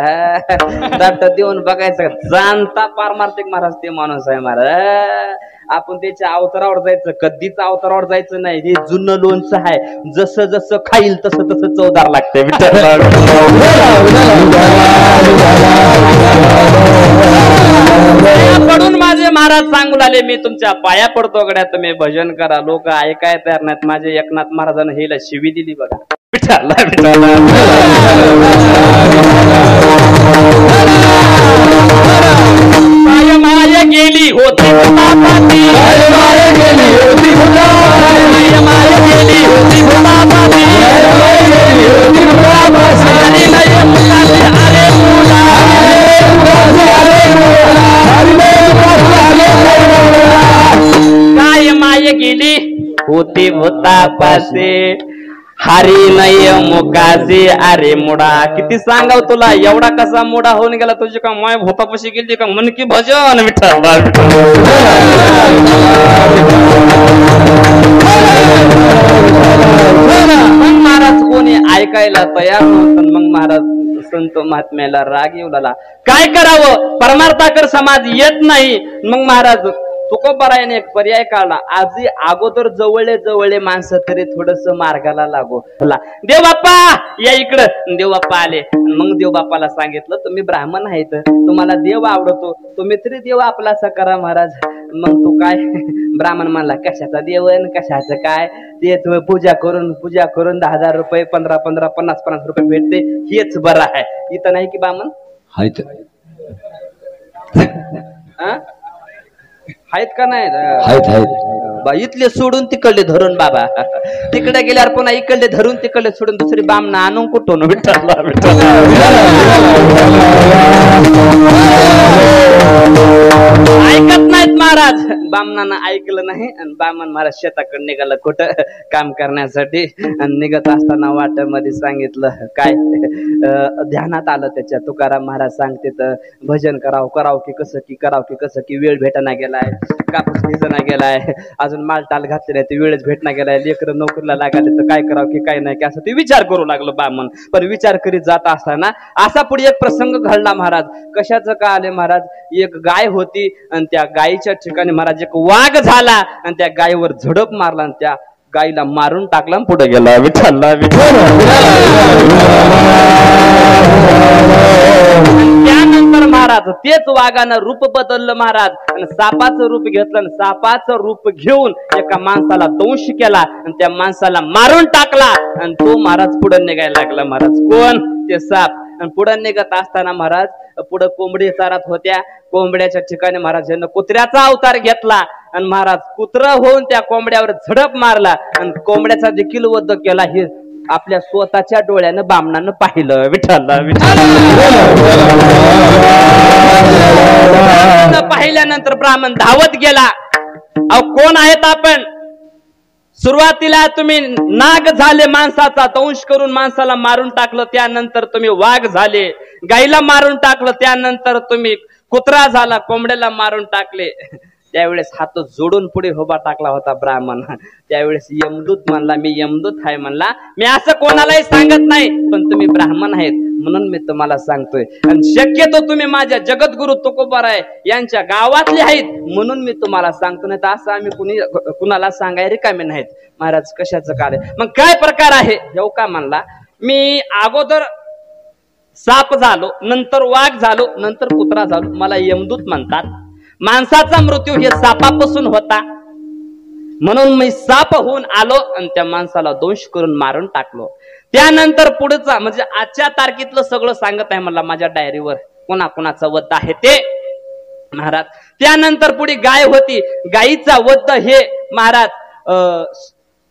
दाट देऊन बघायचं, जाणता पारमार्थिक महाराज ते माणूस आहे महाराज. आपण त्याच्या अवतारावर जायचं, कधीच अवतारावर जायचं नाही. हे जुनं लोणचं आहे, जसं जसं खाईल तसं तसं चवदार लागतंय. पडून माझे महाराज सांगू लागले, मी तुमच्या पाया पडतो गड्या, तुम्ही भजन करा. लोक ऐकाय तयार नाहीत. माझे एकनाथ महाराजांना हेला शिवी दिली बघा. माया गेली होती, माया गेली होती, माया गेली भूती भूतापासे हरी नाही मुकाजी अरे मुडा किती सांगाव तुला एवढा कसा मुडा होऊन गेला तुझी का माय भूतापाशी गेली का मन की भजन विठ्ठल मग महाराज कोणी ऐकायला तयार नव्हतं मग महाराज संत महात्म्याला राग येऊ लागला काय करावं परमार्थाकर समाज येत नाही मग महाराज तुकोबारायाने एक पर्याय काढला आजी अगोदर जवळले जवळले माणसं तरी थोडस मार्गाला लागो देव बाप्पा या इकडं देव बाप्पा आले मग देव बाप्पाला सांगितलं तुम्ही ब्राह्मण आहेत तुम्हाला देव आवडतो तुम्ही तरी देव आपलासा करा महाराज मग तू काय ब्राह्मण म्हणला कशाचा देव कशाचं काय ते पूजा करून 10,000 रुपये 15 50 रुपये भेटते हेच बरं आहे इथं नाही की ब्राह्मण आहेत का नाही इथले सोडून तिकडले धरून बाबा तिकडे गेल्यावर पुन्हा इकडले धरून तिकडले सोडून दुसरी बामना आणून कुठून ऐकत नाहीत महाराज बामनानं ऐकलं नाही आणि बामन महाराज शेताकडे निघालं कुठं काम करण्यासाठी आणि निघत असताना वाट्यामध्ये सांगितलं काय ध्यानात आलं त्याच्या तुकाराम महाराज सांगते तर भजन कराव की वेळ भेटना गेलाय कापूस भिजना गेलाय अजून मालटाल घातले नाही ते वेळच भेटना गेलाय लेकरं नोकरीला लागाले तर काय करावं की काय नाही की असं ते विचार करू लागलो बामन पण विचार करीत जात असताना असा पुढे एक प्रसंग घडला महाराज कशाचं का आले महाराज एक गाय होती आणि त्या गायीच्या ठिकाणी महाराज एक वाघ झाला आणि त्या गायीवर झडप मारला आणि त्या गायीला मारून टाकला पुढे गेला विठ्ठलला त्यानंतर महाराज तेच वाघानं रूप बदललं महाराज आणि सापाचं रूप घेतलं आणि सापाचं रूप घेऊन एका माणसाला दंश केला आणि त्या माणसाला मारून टाकला आणि तो महाराज पुढे निघायला लागला महाराज कोण ते साप आणि पुढे निघत असताना महाराज पुढे कोंबडी चारत होत्या कोंबड्याच्या ठिकाणी महाराज यांनी कुत्र्याचा अवतार घेतला आणि महाराज कुत्रा होऊन त्या कोंबड्यावर झडप मारला आणि कोंबड्याचा देखील वध केला हे आपल्या स्वतःच्या डोळ्यानं बामणानं पाहिलं विठ्ठल पाहिल्यानंतर ब्राह्मण धावत गेला अहो कोण आहेत आपण सुरुवातीला तुम्ही नाग झाले माणसाचा दंश करून माणसाला मारून टाकलं त्यानंतर तुम्ही वाघ झाले गाईला मारून टाकलं त्यानंतर तुम्ही कुत्रा झाला कोंबड्याला मारून टाकले त्यावेळेस हात जोडून पुढे उभा टाकला होता ब्राह्मण त्यावेळेस यमदूत म्हणला मी यमदूत आहे म्हणला मी असं कोणालाही सांगत नाही पण तुम्ही ब्राह्मण आहेत म्हणून मी तुम्हाला सांगतोय आणि शक्यतो तुम्ही माझ्या जगद्गुरु तुकोबाराय यांच्या गावातले आहेत म्हणून मी तुम्हाला सांगतो नाही तर असं आम्ही कुणाला सांगाय रिकामे नाहीत महाराज कशाचं कार्य मग काय प्रकार आहे येऊ का म्हणला मी अगोदर साप झालो नंतर वाघ झालो नंतर कुत्रा झालो मला यमदूत म्हणतात माणसाचा मृत्यू हे सापापासून होता म्हणून मी साप होऊन आलो आणि त्या माणसाला दंश करून मारून टाकलो त्यानंतर पुढचा म्हणजे आजच्या तारखेतलं सगळं सांगत आहे मला माझ्या डायरीवर कोणाकोणाचं वध आहे ते महाराज त्यानंतर पुढे गाय होती गायीचा वध हे महाराज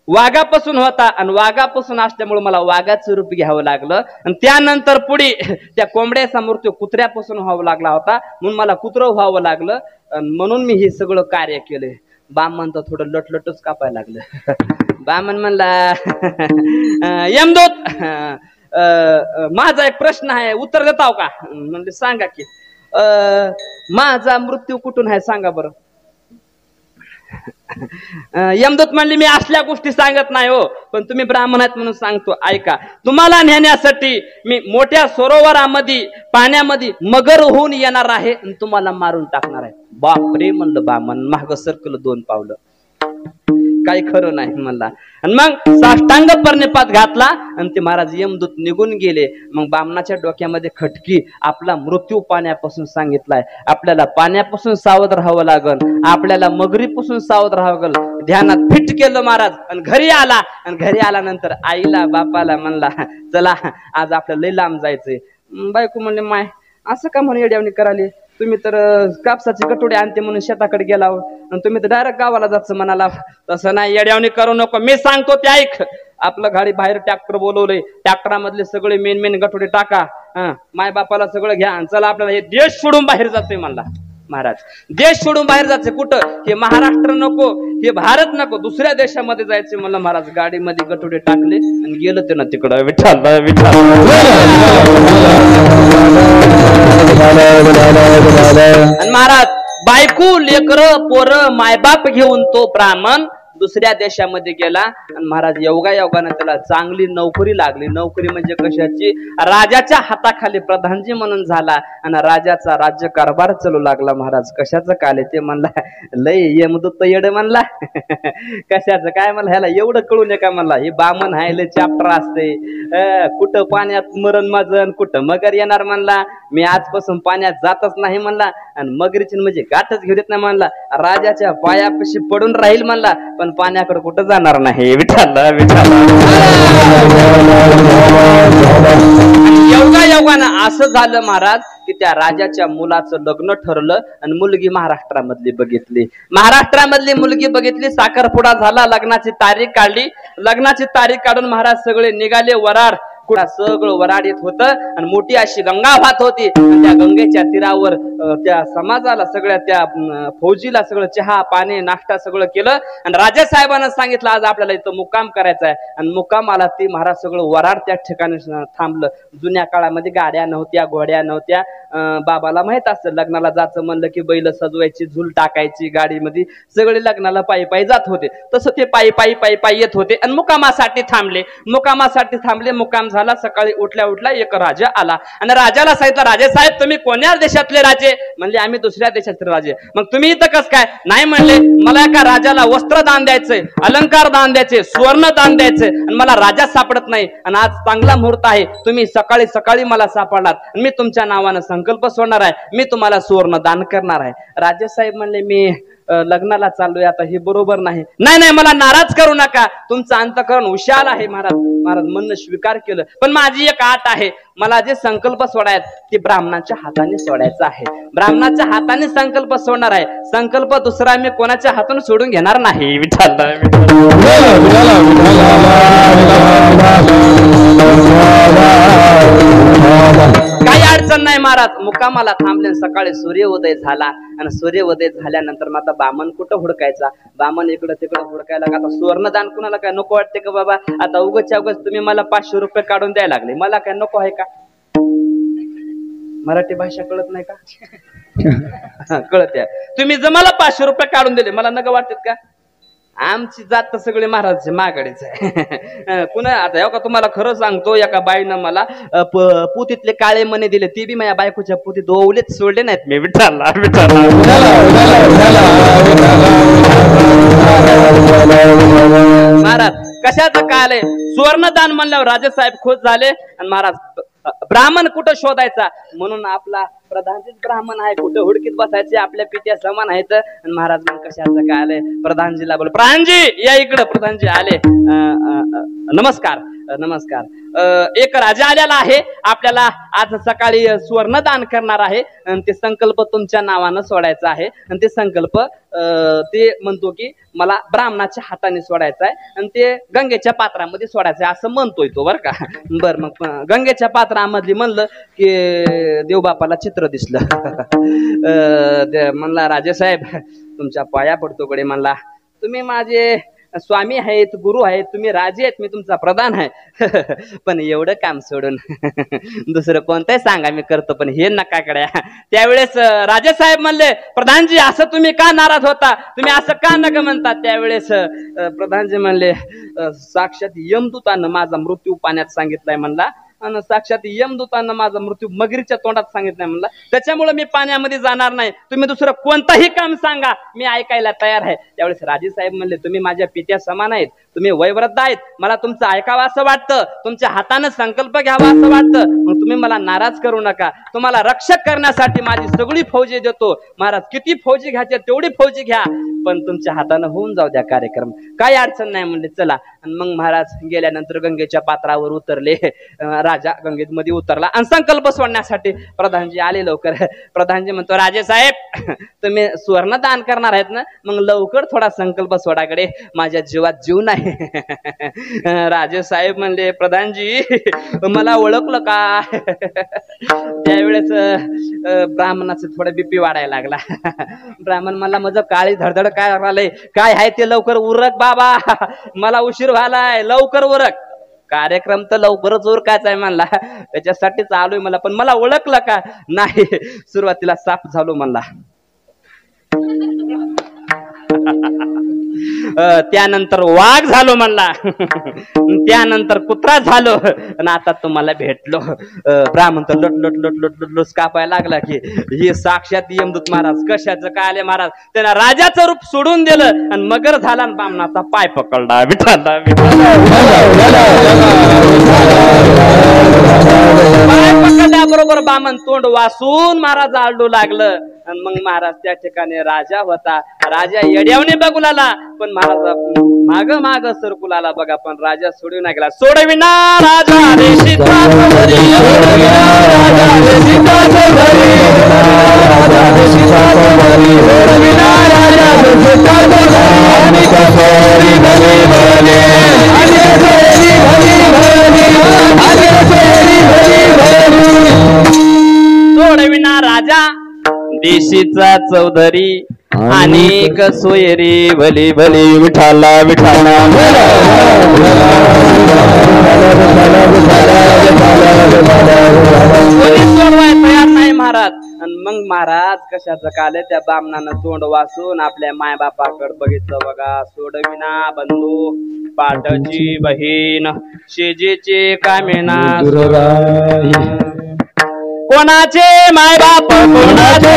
वाघापासून होता आणि वाघापासून असल्यामुळे मला वाघाचं रूप घ्यावं लागलं आणि त्यानंतर पुढे त्या कोंबड्याचा मृत्यू कुत्र्यापासून व्हावा लागला होता म्हणून मला कुत्रं व्हावं लागलं म्हणून मी हे सगळं कार्य केले बामन तर थोडं लटलटच कापायला लागलं बामन म्हणला यमदूत माझा एक प्रश्न आहे उत्तर देताव का म्हणजे सांगा की माझा मृत्यू कुठून आहे सांगा बरं यमदूत म्हणली मी असल्या गोष्टी सांगत नाही हो पण तुम्ही ब्राह्मण आहेत म्हणून सांगतो ऐका तुम्हाला नेण्यासाठी मी मोठ्या सरोवरामध्ये पाण्यामध्ये मगर होऊन येणार आहे आणि तुम्हाला मारून टाकणार आहे बापरे म्हणलं ब्राह्मण माग सरकलं 2 पावलं काही खरं नाही म्हणला आणि मग साष्टांग पर्णिपात घातला आणि ते महाराज यमदूत निघून गेले मग बामणाच्या डोक्यामध्ये खटकी आपला मृत्यू पाण्यापासून सांगितलाय आपल्याला पाण्यापासून सावध राहावं लागल आपल्याला मगरीपासून सावध राहावं लागल ध्यानात फिट केलं महाराज आणि घरी आला आणि घरी आल्यानंतर आईला बापाला म्हणला चला आज आपल्याला लय लांब जायचंय बायको म्हणले माय असं का म्हणून येड्यावणी कराली तुम्ही तर कापसाची कटोडी आणते म्हणून शेताकडे गेला आणि तुम्ही तर डायरेक्ट गावाला जायचं म्हणाला तसं नाही येड्यावणी करू नको मी सांगतो ते ऐक आपलं गाडी बाहेर ट्रॅक्टर बोलवलंय ट्रॅक्टरामधले सगळे मेन गटोडे टाका माय बापाला सगळं घ्या चला आपल्याला हे देश सोडून बाहेर जातोय म्हणला महाराज देश सोडून बाहेर जायचं कुठं, हे महाराष्ट्र नको, हे भारत नको, दुसऱ्या देशामध्ये जायचे मला महाराज. गाडीमध्ये गटुडे टाकले आणि गेलं ते ना तिकडं. विठ्ठल विठ्ठल. आणि महाराज बायको लेकर पोर मायबाप घेऊन तो ब्राह्मण दुसऱ्या देशामध्ये गेला आणि महाराज योगायोगाने त्याला चांगली नोकरी लागली. नोकरी म्हणजे कशाची, राजाच्या हाताखाली प्रधानजी म्हणून झाला आणि राजाचा राज्य कारभार चालू लागला. महाराज कशाचं काल ते म्हणला, लय यमदूत येड म्हणला. कशाचं काय म्हणला, ह्याला एवढं कळू नये का म्हणला, हे बामण आहे लय चॅप्टर असते, कुठं पाण्यात मरण माझन कुठं मगर येणार म्हणला. मी आजपासून पाण्यात जातच नाही म्हणला आणि मगरीची म्हणजे गाठच घेऊ देत नाही म्हणला. राजाच्या पायापाशी पडून राहील म्हणला पण पाण्याकडे कुठं जाणार नाही. विठ्ठल विठ्ठल. योगायोगानं असं झालं महाराज की त्या राजाच्या मुलाचं लग्न ठरलं आणि मुलगी महाराष्ट्रामधली बघितली. महाराष्ट्रामधली मुलगी बघितली, साखरपुडा झाला, लग्नाची तारीख काढली. लग्नाची तारीख काढून महाराज सगळे निघाले वराड. सगळं वराड येत होतं आणि मोठी अशी गंगा वाहत होती. त्या गंगेच्या तीरावर त्या समाजाला सगळ्या त्या फौजीला सगळं चहा पाणी नाश्ता सगळं केलं आणि राजासाहेबांना सांगितलं आज आपल्याला इथं मुक्काम करायचा आहे. आणि मुक्कामाला ती महाराज सगळं वराड त्या ठिकाणी थांबलं. जुन्या काळामध्ये गाड्या नव्हत्या, घोड्या नव्हत्या. बाबाला माहित असतं लग्नाला जायचं म्हणलं की बैल सजवायची, झूल टाकायची गाडीमध्ये, सगळे लग्नाला पायी पायी जात होते. तसं ते पायी पायी पायी पायी येत होते आणि मुक्कामासाठी थांबले. मुक्काम झाला. सकाळी उठल्या उठल्या एक राजा आला आणि राजाला सांगितलं, राजेसाहेब तुम्ही कोण्या देशातले राजे? म्हणले आम्ही दुसऱ्या देशातले राजे. मग तुम्ही इथं कस काय? नाही म्हणले, मला एका राजाला वस्त्र दान द्यायचंय, अलंकार दान द्यायचे, सुवर्ण दान द्यायचंय आणि मला राजा सापडत नाही आणि आज चांगला मुहूर्त आहे, तुम्ही सकाळी सकाळी मला सापडलात, मी तुमच्या नावानं संकल्प सोडणार आहे, मी तुम्हाला सुवर्ण दान करणार आहे. राजेसाहेब म्हणले मी लग्नाला चाललोय, आता हे बरोबर नाही. नाही मला नाराज करू नका, तुमचं अंतःकरण हुशार आहे महाराज. महाराज म्हणणं स्वीकार केलं, पण माझी एक आट आहे, मला जे संकल्प सोडायत ते ब्राह्मणाच्या हाताने सोडायचं आहे. ब्राह्मणाच्या हाताने संकल्प सोडणार आहे. संकल्प दुसरा मी कोणाच्या हातून सोडून घेणार नाही. विठ्ठल काही अडचण नाही महाराज. मुक्कामाला थांबले. सकाळी सूर्योदय झाला आणि सूर्योदय झाल्यानंतर मग आता बामण कुठं हुडकायचा? बामण इकडं तिकडं हुडकायला. आता सुवर्णदान कुणाला काय नको वाटते का बाबा? आता उगाच तुम्ही मला 500 रुपये काढून द्यायला लागले, मला काय नको आहे का? मराठी भाषा कळत नाही का? कळत आहे. तुम्ही जर मला 500 रुपये काढून दिले, मला नका वाटत का? आमची जात तर सगळे महाराज मागाडीच आहे. पुन्हा आता का तुम्हाला खरं सांगतो, एका बाईनं मला पुतीतले काळे मने दिले, ती बी माझ्या बायकोच्या पुतीत ओवलेच सोडले नाहीत मी. विठ्ठला विठ्ठला. महाराज कशाचं काल आहे? सुवर्णदान म्हणल्यावर राजेसाहेब खुश झाले आणि महाराज ब्राह्मण कुठं शोधायचा म्हणून आपला प्रधानजीच ब्राह्मण आहे, कुठं हुडकीत बसायचे, आपल्या पित्या समान आहेत. आणि महाराज मग कशाचं काय आलंय? प्रधानजीला बोल, प्रधानजी या इकडं. प्रधानजी आले. नमस्कार नमस्कार. एक राजा आलेला आहे, आपल्याला आज सकाळी सुवर्णदान करणार आहे आणि ते संकल्प तुमच्या नावानं सोडायचा आहे. आणि ते संकल्प ते म्हणतो की मला ब्राह्मणाच्या हाताने सोडायचा आहे आणि ते गंगेच्या पात्रामध्ये सोडायचं आहे असं म्हणतोय तो, बरं का? बरं, मग गंगेच्या पात्रामधली म्हणलं की देवबापाला चित्र दिसलं. म्हणला राजेसाहेब तुमच्या पाया पडतो कडे. म्हणला तुम्ही माझे स्वामी आहेत, गुरु आहेत, तुम्ही राजे आहेत, मी तुमचा प्रधान आहे. पण एवढं काम सोडून दुसरं कोणतंही सांगा मी करतो, पण हे नका कड्या. त्यावेळेस राजेसाहेब म्हणले, प्रधानजी असं तुम्ही का नाराज होता? तुम्ही असं का नका म्हणता? त्यावेळेस प्रधानजी म्हणले, साक्षात यमदूतानं माझा मृत्यू पाण्यात सांगितलाय म्हणला आणि साक्षात यमदूतानं माझा मृत्यू मगरीच्या तोंडात सांगितलाय म्हणला, त्याच्यामुळे मी पाण्यामध्ये जाणार नाही. तुम्ही दुसरं कोणताही काम सांगा, मी ऐकायला तयार आहे. त्यावेळेस राजेसाहेब म्हणले, तुम्ही माझ्या पित्या समान आहेत, तुम्ही वयवृद्ध आहेत, मला तुमचं ऐकावं असं वाटतं, तुमच्या हातानं संकल्प घ्यावा असं वाटतं, मग तुम्ही मला नाराज करू नका. तुम्हाला रक्षक करण्यासाठी माझी सगळी फौजी देतो. महाराज किती फौजी घ्यायचे तेवढी फौजी घ्या, पण तुमच्या हातानं होऊन जाऊ द्या कार्यक्रम, काही अडचण नाही म्हणले. चला. आणि मग महाराज गेल्यानंतर गंगेच्या पात्रावर उतरले. राजा गंगेमध्ये उतरला आणि संकल्प सोडण्यासाठी प्रधानजी आले लवकर. प्रधानजी म्हणतो, राजे साहेब तुम्ही सुवर्ण दान करणार आहेत ना, मग लवकर थोडा संकल्प सोडाकडे, माझ्या जीवात जीव नाही. राजे साहेब म्हणले, प्रधानजी मला ओळखलं का? त्यावेळेस ब्राह्मणाचं थोडं बीपी वाढायला लागला. ब्राह्मण मला माझं काळी धडधड काय झालंय, काय आहे ते लवकर उरक बाबा, मला उशीर व्हायलाय, लवकर उरक. कार्यक्रम तर लवकरच उरकायचा आहे म्हणला, त्याच्यासाठीच आलोय मला, पण मला ओळखलं का? नाही. सुरुवातीला साफ झालो म्हणला, त्यानंतर वाघ झालो म्हणला, त्यानंतर कुत्रा झालो, आणि आता तुम्हाला भेटलो. ब्राह्मण तर लट लट लट लट लट लट कापायला लागला की हे साक्षात यमदूत महाराज. कशाचं काय आले महाराज? त्यांना राजाचं रूप सोडून दिलं आणि मगर झाला आणि ब्राह्मणाचा पाय पकडला. विठाला पाय पकडल्याबरोबर ब्राह्मण तोंड वासून महाराज आरडू लागलं. आणि मग महाराज त्या ठिकाणी राजा होता. राजा येड्यावने बघू लागला, पण महाराज माग माग सरकू लागला बघा, पण राजा सोडून नाही गेला. सोडविना राजा रे सीताचं घरी, सोडविना राजा रे सीताचं घरी, राजा रे सीताचं घरी, सोडविना राजा रे सीताचं घरी, आणि कसोरी घरी भरले, आणि कसोरी घरी भरले, आणि कसोरी घरी भरले. सोडविना राजा देशीचा चौधरी, अनेक सोयरी भली भली. विठाला विठाला सोडवाय तयार नाही महाराज. आणि मग महाराज कशाचं काले त्या बामणानं तोंड वासून आपल्या मायबापाकडे बघितलं बघा. सोडविना बंधू पाठची बहीण, शेजेचे कामेना कोणाचे मायबाप, कोणाचे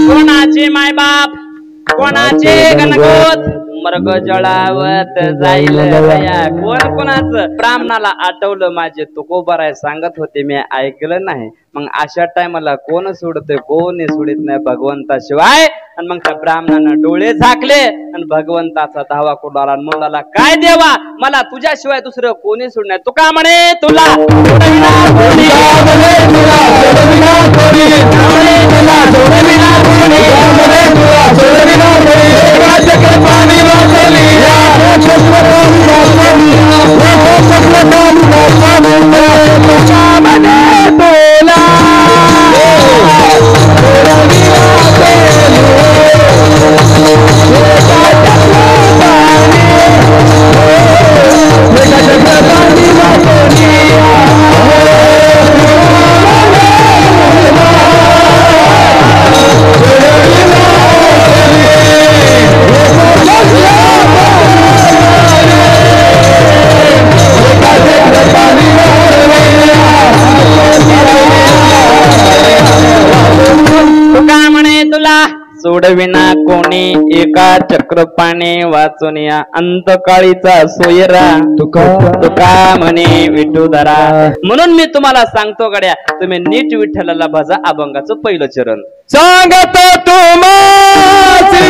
कोणाचे मायबाप, कोणाचे गणगोत, मर्ग जळावत जाईल कोण कोणाचं. ब्राह्मणाला आठवलं माझे तुकोबाराय सांगत होते, मी ऐकलं नाही. मग अशा टायमाला कोण सोडतोय? कोणी सोडित नाही भगवंताशिवाय. आणि मग त्या ब्राह्मणानं डोळे झाकले आणि भगवंताचा धावा कोणाला मुलाला, काय देवा मला तुझ्याशिवाय दुसरं कोणी सोडणार? तू का म्हणे तुला सोडविना कोणी एका चक्रपाने वाचून या अंतकाळीचा सोयरा. तुका म्हणे विठुधरा. म्हणून मी तुम्हाला सांगतो गड्या, तुम्ही नीट विठ्ठलाला भजा. अभंगाचं पहिलं चरण सांगत तुम्हासी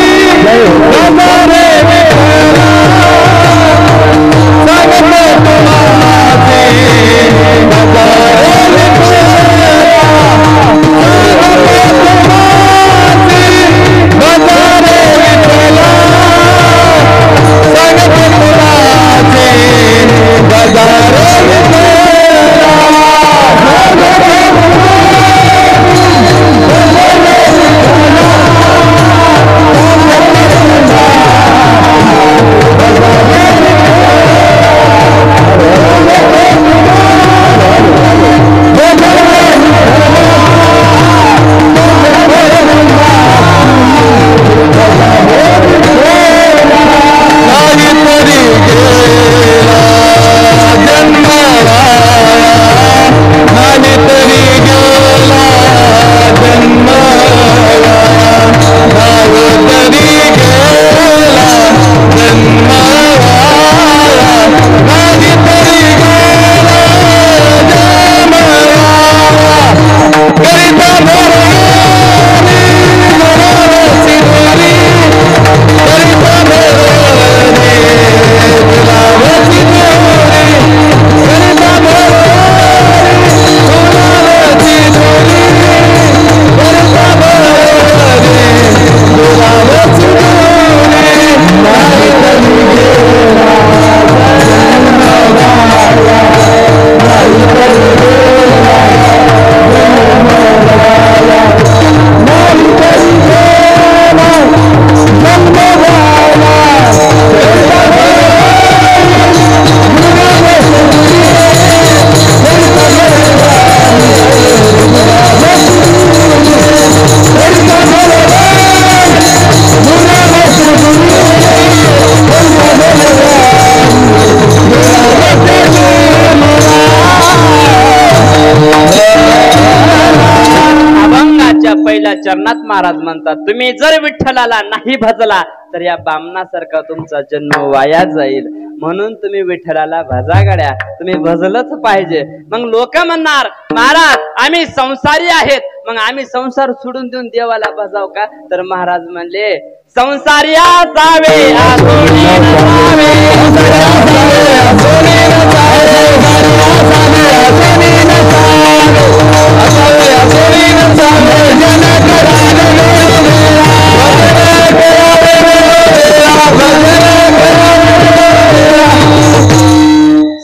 चरणात महाराज म्हणतात, तुम्ही जर विठ्ठलाला नाही भजला तर या बामणासारखा तुमचा जन्म वाया जाईल, म्हणून तुम्ही विठ्ठलाला भजा गड्या, तुम्ही भजलच पाहिजे. मग लोक म्हणणार, महाराज आम्ही संसारी आहेत, मग आम्ही संसार सोडून देऊन देवाला भजाव का? तर महाराज म्हणले, संसारी असावे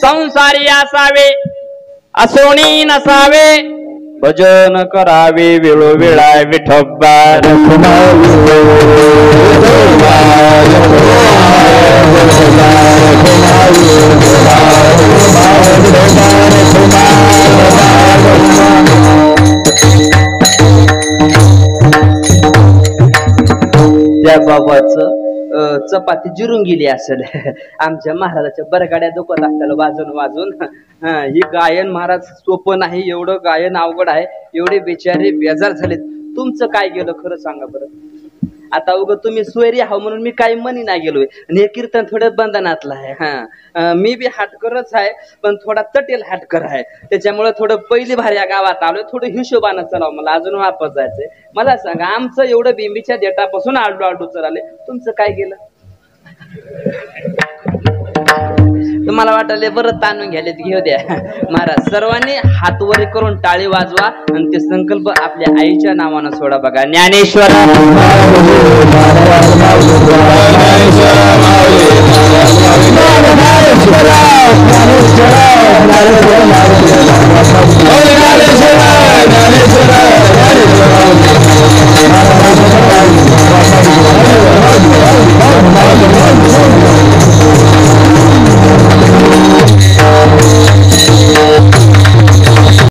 संसारी असावे असोणी नसावे, भजन करावे वेळोवेळा विठोबा त्या बाबाचं चपाती जिरून गेली असेल. आमच्या महाराजाच्या बरगाड्या दुखत असताना वाजून वाजून. ही गायन महाराज सोपं नाही, एवढं गायन अवघड आहे, एवढे बेचारे बेजार झालेत. तुमचं काय गेलं खरं सांगा बरं. आता उग तुम्ही सोयरी आहो म्हणून मी काही मनी नाही गेलोय, आणि हे कीर्तन थोडं बंधनातलं आहे. हा मी बी हाटकरच आहे, पण थोडा तटेल हाटकर आहे, त्याच्यामुळे थोडं पहिली भारी या गावात आलोय, थोडं हिशोबानं चलावं, मला अजून वापस जायचंय. मला सांगा, आमचं एवढं बिंबीच्या देटापासून आलडू आलडू चलाले, तुमचं काय गेलं? तुम्हाला वाटले बरं ताणून घ्यायला घेऊ द्या. महाराज सर्वांनी हातवरी करून टाळी वाजवा आणि ते संकल्प आपल्या आईच्या नावानं सोडा. बघा, ज्ञानेश्वर